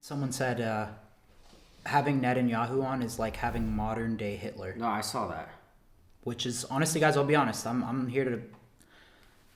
Someone said having Netanyahu on is like having modern day Hitler, No, I saw that. which is honestly, guys, I'll be honest. I'm here to.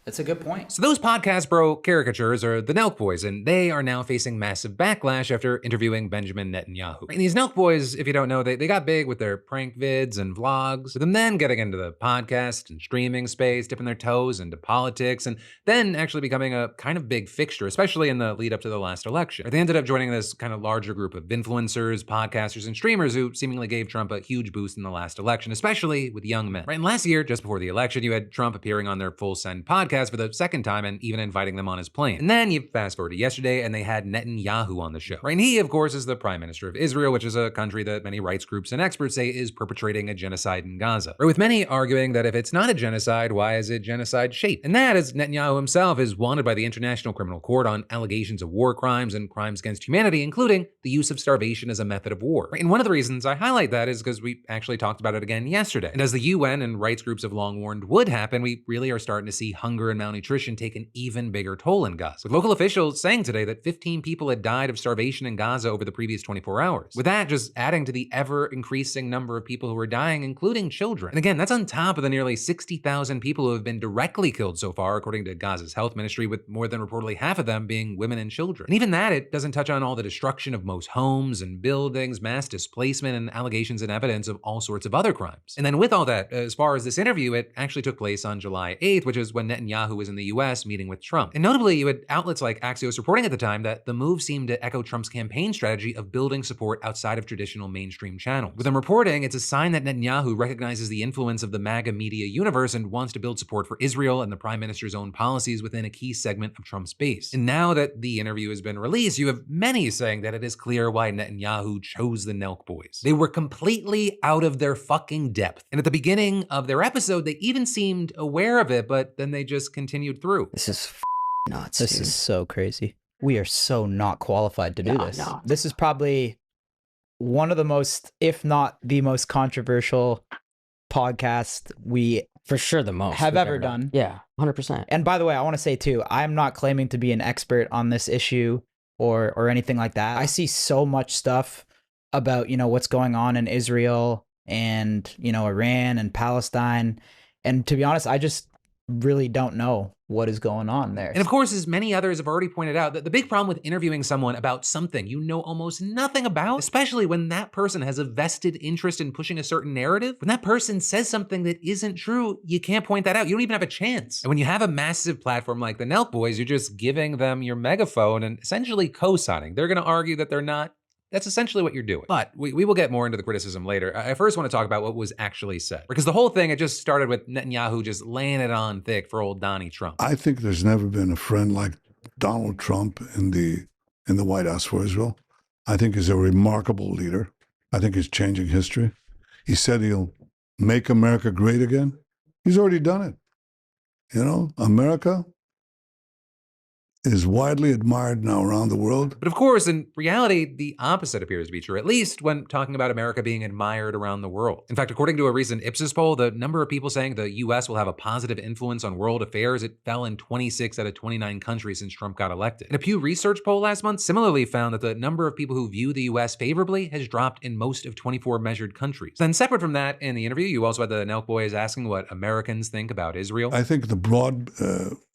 It's a good point. So those podcast bro caricatures are the NELK Boys, and they are now facing massive backlash after interviewing Benjamin Netanyahu. And these NELK Boys, if you don't know, they got big with their prank vids and vlogs, with them then getting into the podcast and streaming space, dipping their toes into politics, and then actually becoming a kind of big fixture, especially in the lead up to the last election. They ended up joining this kind of larger group of influencers, podcasters, and streamers who seemingly gave Trump a huge boost in the last election, especially with young men. And last year, just before the election, you had Trump appearing on their Full Send podcast for the second time and even inviting them on his plane. And then you fast forward to yesterday and they had Netanyahu on the show. And he, of course, is the prime minister of Israel, which is a country that many rights groups and experts say is perpetrating a genocide in Gaza. With many arguing that if it's not a genocide, why is it genocide shaped? And that, as Netanyahu himself is wanted by the International Criminal Court on allegations of war crimes and crimes against humanity, including the use of starvation as a method of war. And one of the reasons I highlight that is because we actually talked about it again yesterday. And as the UN and rights groups have long warned would happen, we really are starting to see hunger and malnutrition take an even bigger toll in Gaza, with local officials saying today that 15 people had died of starvation in Gaza over the previous 24 hours. With that just adding to the ever-increasing number of people who are dying, including children. And again, that's on top of the nearly 60,000 people who have been directly killed so far, according to Gaza's health ministry, with more than reportedly half of them being women and children. And even that, it doesn't touch on all the destruction of most homes and buildings, mass displacement, and allegations and evidence of all sorts of other crimes. And then with all that, as far as this interview, it actually took place on July 8th, which is when Netanyahu was in the US meeting with Trump. And notably, you had outlets like Axios reporting at the time that the move seemed to echo Trump's campaign strategy of building support outside of traditional mainstream channels. With them reporting, it's a sign that Netanyahu recognizes the influence of the MAGA media universe and wants to build support for Israel and the prime minister's own policies within a key segment of Trump's base. And now that the interview has been released, you have many saying that it is clear why Netanyahu chose the NELK Boys. They were completely out of their fucking depth. And at the beginning of their episode, they even seemed aware of it, but then they just continued through. This is nuts. This dude. is so crazy. We are so not qualified to do this. No. This is probably one of the most, if not the most controversial podcast we For sure the most have we've ever done. Yeah, 100%. And by the way, I want to say too, I'm not claiming to be an expert on this issue or anything like that. I see so much stuff about, what's going on in Israel and, Iran and Palestine. And to be honest, I just really don't know what is going on there. And of course, as many others have already pointed out, that the big problem with interviewing someone about something you know almost nothing about, especially when that person has a vested interest in pushing a certain narrative, when that person says something that isn't true, you can't point that out. You don't even have a chance. And when you have a massive platform like the NELK Boys, you're just giving them your megaphone and essentially co-signing. They're gonna argue that they're not. That's essentially what you're doing. But we will get more into the criticism later. I first want to talk about what was actually said. Because the whole thing, it just started with Netanyahu just laying it on thick for old Donnie Trump. I think there's never been a friend like Donald Trump in the White House for Israel. I think he's a remarkable leader. I think he's changing history. He said he'll make America great again. He's already done it. America is widely admired now around the world. But of course, in reality, the opposite appears to be true, at least when talking about America being admired around the world. In fact, according to a recent Ipsos poll, the number of people saying the US will have a positive influence on world affairs, it fell in 26 out of 29 countries since Trump got elected. And a Pew Research poll last month similarly found that the number of people who view the US favorably has dropped in most of 24 measured countries. Then separate from that, in the interview, you also had the NELK Boys asking what Americans think about Israel. I think the broad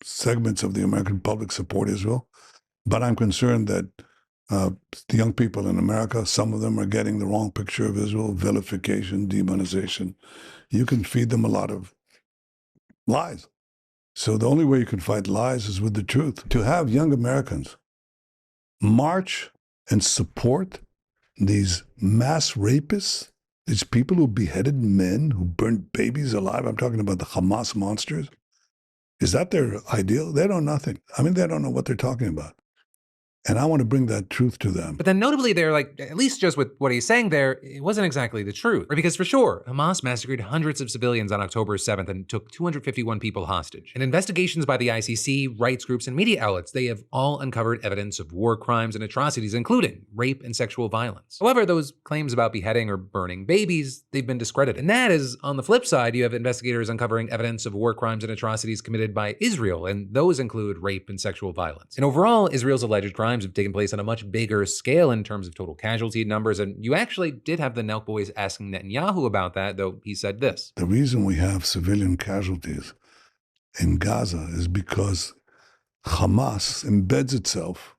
segments of the American public support Israel, but I'm concerned that the young people in America, some of them are getting the wrong picture of Israel, vilification, demonization. You can feed them a lot of lies. So the only way you can fight lies is with the truth. To have young Americans march and support these mass rapists, these people who beheaded men, who burnt babies alive, I'm talking about the Hamas monsters. Is that their ideal? They don't know nothing. They don't know what they're talking about. And I want to bring that truth to them. But then notably they're like, at least just with what he's saying there, it wasn't exactly the truth. Right? Because for sure, Hamas massacred hundreds of civilians on October 7th and took 251 people hostage. And investigations by the ICC, rights groups, and media outlets, they have all uncovered evidence of war crimes and atrocities, including rape and sexual violence. However, those claims about beheading or burning babies, they've been discredited. And that is, on the flip side, you have investigators uncovering evidence of war crimes and atrocities committed by Israel, and those include rape and sexual violence. And overall, Israel's alleged crimes crimes have taken place on a much bigger scale in terms of total casualty numbers. And you actually did have the NELK Boys asking Netanyahu about that, though he said this. The reason we have civilian casualties in Gaza is because Hamas embeds itself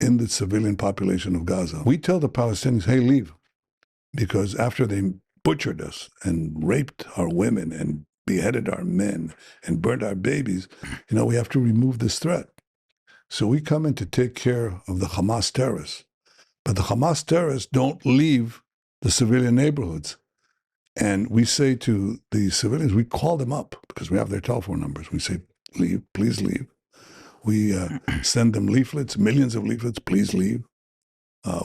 in the civilian population of Gaza. We tell the Palestinians, hey, leave, because after they butchered us and raped our women and beheaded our men and burned our babies, we have to remove this threat. So we come in to take care of the Hamas terrorists. But the Hamas terrorists don't leave the civilian neighborhoods. And we say to the civilians, we call them up because we have their telephone numbers. We say, leave, please leave. We send them leaflets, millions of leaflets, please leave.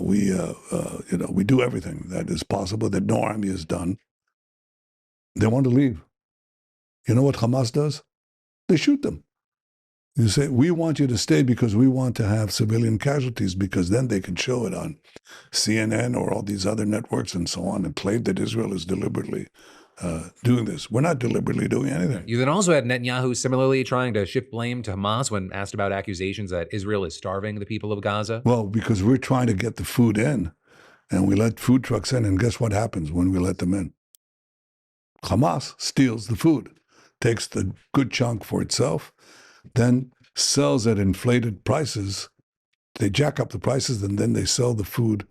We do everything that is possible that no army has done. They want to leave. You know what Hamas does? They shoot them. You say, we want you to stay because we want to have civilian casualties, because then they can show it on CNN or all these other networks and so on and claim that Israel is deliberately doing this. We're not deliberately doing anything. You then also had Netanyahu similarly trying to shift blame to Hamas when asked about accusations that Israel is starving the people of Gaza. Well, because we're trying to get the food in, and we let food trucks in, and guess what happens when we let them in? Hamas steals the food, takes the good chunk for itself, then sells at inflated prices. They jack up the prices, and then they sell the food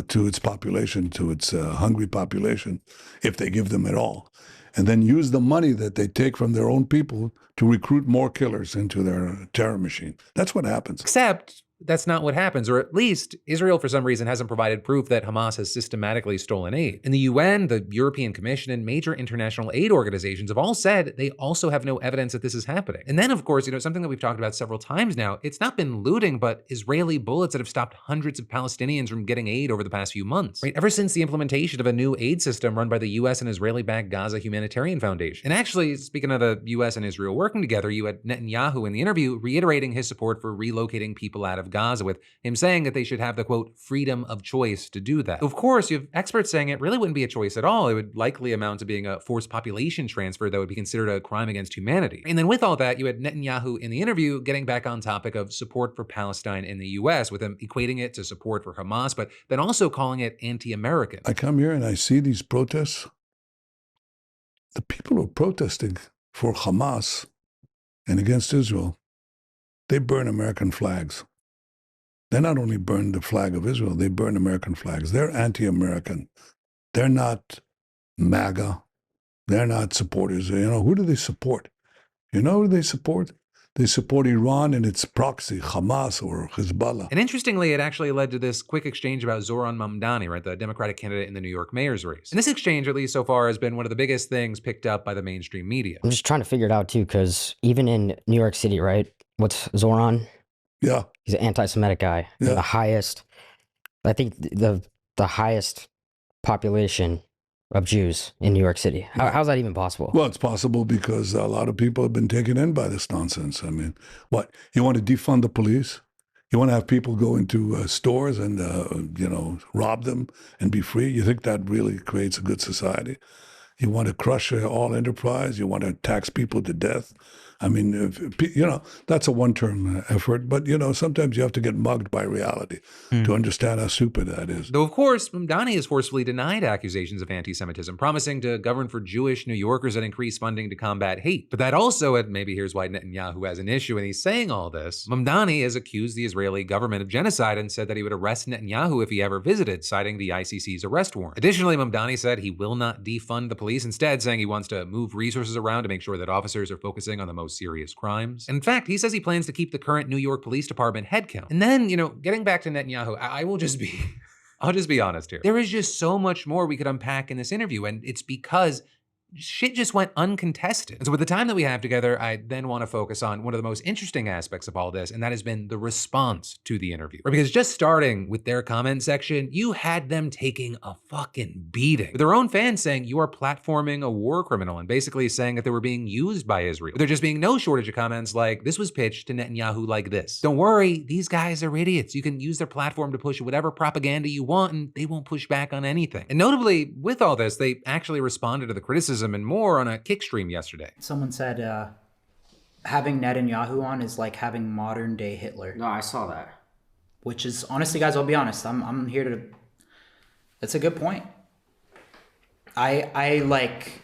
to its population, to its hungry population, if they give them at all, and then use the money that they take from their own people to recruit more killers into their terror machine. That's what happens. Except that's not what happens, or at least Israel, for some reason, hasn't provided proof that Hamas has systematically stolen aid. In the UN, the European Commission, and major international aid organizations have all said they also have no evidence that this is happening. And then, of course, something that we've talked about several times now, it's not been looting, but Israeli bullets that have stopped hundreds of Palestinians from getting aid over the past few months, right? Ever since the implementation of a new aid system run by the US and Israeli-backed Gaza Humanitarian Foundation. And actually, speaking of the US and Israel working together, you had Netanyahu in the interview reiterating his support for relocating people out of Gaza, with him saying that they should have the, quote, freedom of choice to do that. Of course, you have experts saying it really wouldn't be a choice at all. It would likely amount to being a forced population transfer that would be considered a crime against humanity. And then with all that, you had Netanyahu in the interview getting back on topic of support for Palestine in the US, with him equating it to support for Hamas, but then also calling it anti-American. I come here and I see these protests. The people who are protesting for Hamas and against Israel, they burn American flags. They not only burn the flag of Israel, they burn American flags. They're anti-American. They're not MAGA. They're not supporters. Who do they support? You know who they support? They support Iran and its proxy, Hamas or Hezbollah. And interestingly, it actually led to this quick exchange about Zoran Mamdani, right, the Democratic candidate in the New York mayor's race. And this exchange, at least so far, has been one of the biggest things picked up by the mainstream media. I'm just trying to figure it out, too, because even in New York City, right, what's Zoran? Yeah. He's an anti-Semitic guy. Yeah. I think the highest population of Jews in New York City. How's that even possible? Well, it's possible because a lot of people have been taken in by this nonsense. I mean, what? You want to defund the police? You want to have people go into stores and, rob them and be free? You think that really creates a good society? You want to crush all enterprise? You want to tax people to death? I mean, that's a one-term effort, but, sometimes you have to get mugged by reality to understand how stupid that is. Though, of course, Mamdani has forcefully denied accusations of anti-Semitism, promising to govern for Jewish New Yorkers and increase funding to combat hate. But that also, and maybe here's why Netanyahu has an issue and he's saying all this, Mamdani has accused the Israeli government of genocide and said that he would arrest Netanyahu if he ever visited, citing the ICC's arrest warrant. Additionally, Mamdani said he will not defund the police, instead saying he wants to move resources around to make sure that officers are focusing on the most serious crimes. In fact, he says he plans to keep the current New York Police Department headcount. And then, getting back to Netanyahu, I'll just be honest here. There is just so much more we could unpack in this interview, and it's because shit just went uncontested. And so with the time that we have together, I then want to focus on one of the most interesting aspects of all this, and that has been the response to the interview. Right? Because just starting with their comment section, you had them taking a fucking beating. With their own fans saying you are platforming a war criminal and basically saying that they were being used by Israel. With there just being no shortage of comments like, this was pitched to Netanyahu like this: don't worry, these guys are idiots. You can use their platform to push whatever propaganda you want and they won't push back on anything. And notably, with all this, they actually responded to the criticism and more on a Kick stream yesterday. Someone said having Netanyahu on is like having modern day Hitler. No, I saw that. which is honestly, guys, I'll be honest. I'm here to. That's a good point. I like.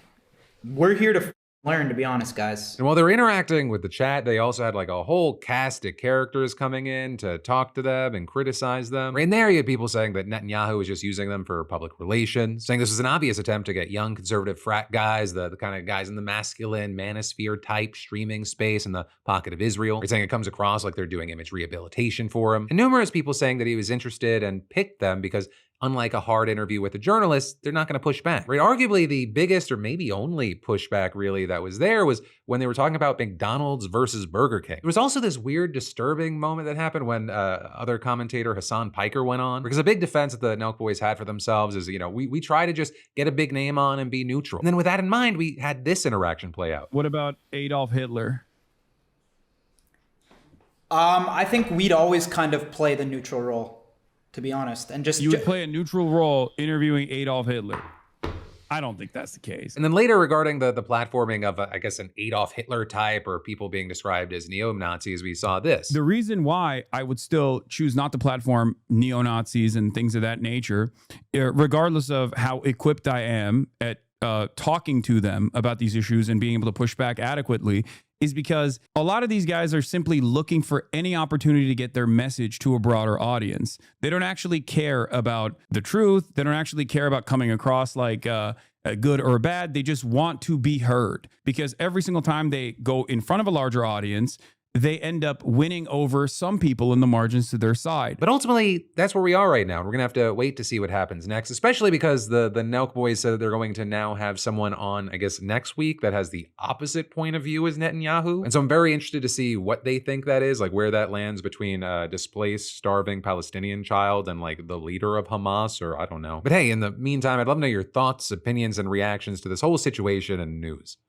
We're here to learn, to be honest, guys. And while they're interacting with the chat, they also had like a whole cast of characters coming in to talk to them and criticize them. In there, you had people saying that Netanyahu was just using them for public relations, saying this was an obvious attempt to get young conservative frat guys, the kind of guys in the masculine manosphere type streaming space in the pocket of Israel. They're saying it comes across like they're doing image rehabilitation for him. And numerous people saying that he was interested and picked them because unlike a hard interview with a journalist, they're not going to push back. Right? Arguably the biggest or maybe only pushback really that was there was when they were talking about McDonald's versus Burger King. There was also this weird disturbing moment that happened when other commentator Hassan Piker went on, because a big defense that the NELK Boys had for themselves is, we try to just get a big name on and be neutral. And then with that in mind, we had this interaction play out. What about Adolf Hitler? I think we'd always kind of play the neutral role, to be honest, and just You would play a neutral role interviewing Adolf Hitler. I don't think that's the case. And then later regarding the platforming of, I guess, an Adolf Hitler type or people being described as neo-Nazis, we saw this. The reason why I would still choose not to platform neo-Nazis and things of that nature, regardless of how equipped I am at talking to them about these issues and being able to push back adequately, is because a lot of these guys are simply looking for any opportunity to get their message to a broader audience. They don't actually care about the truth. They don't actually care about coming across like good or bad. They just want to be heard, because every single time they go in front of a larger audience, they end up winning over some people in the margins to their side. But ultimately, that's where we are right now. We're gonna have to wait to see what happens next, especially because the NELK Boys said that they're going to now have someone on, I guess, next week that has the opposite point of view as Netanyahu. And so I'm very interested to see what they think that is, like where that lands between a displaced, starving Palestinian child and like the leader of Hamas, or I don't know. But hey, in the meantime, I'd love to know your thoughts, opinions, and reactions to this whole situation and news.